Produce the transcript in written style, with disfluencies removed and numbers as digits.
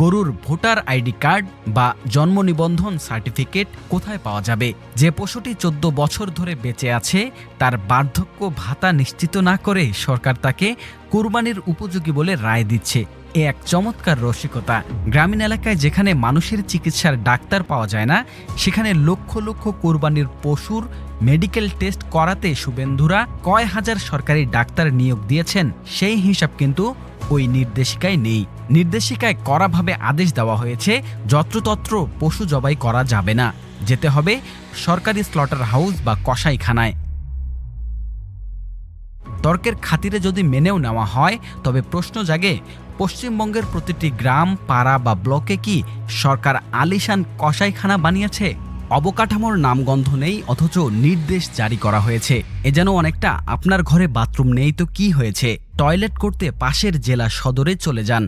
গরুর voter ID card বা জন্ম নিবন্ধন সার্টিফিকেট কোথায় পাওয়া যাবে? যে পশুটি ১৪ বছর ধরে বেঁচে আছে তার বার্ধক্য ভাতা নিশ্চিত না করে সরকার তাকে কোরবানির উপযোগী বলে রায় দিচ্ছে। এ এক চমৎকার রসিকতা। গ্রামীণ এলাকায় যেখানে মানুষের চিকিৎসার ডাক্তার পাওয়া যায় না, সেখানে লক্ষ লক্ষ কোরবানির পশুর মেডিকেল টেস্ট করাতে শুভেন্দুরা কয় হাজার সরকারি ডাক্তার নিয়োগ দিয়েছেন সেই হিসাব কিন্তু ওই নির্দেশিকায় নেই। নির্দেশিকায় কড়াভাবে আদেশ দেওয়া হয়েছে, যত্রতত্র পশু জবাই করা যাবে না, যেতে হবে সরকারি স্লটার হাউস বা কসাইখানায়। তর্কের খাতিরে যদি মেনেও নেওয়া হয়, তবে প্রশ্ন জাগে, পশ্চিমবঙ্গের প্রতিটি গ্রাম, পাড়া বা ব্লকে কি সরকার আলিশান কসাইখানা বানিয়েছে? অবকাঠামোর নামগন্ধ নেই, অথচ নির্দেশ জারি করা হয়েছে। এ যেন অনেকটা আপনার ঘরে বাথরুম নেই তো কি হয়েছে, টয়লেট করতে পাশের জেলা সদরে চলে যান।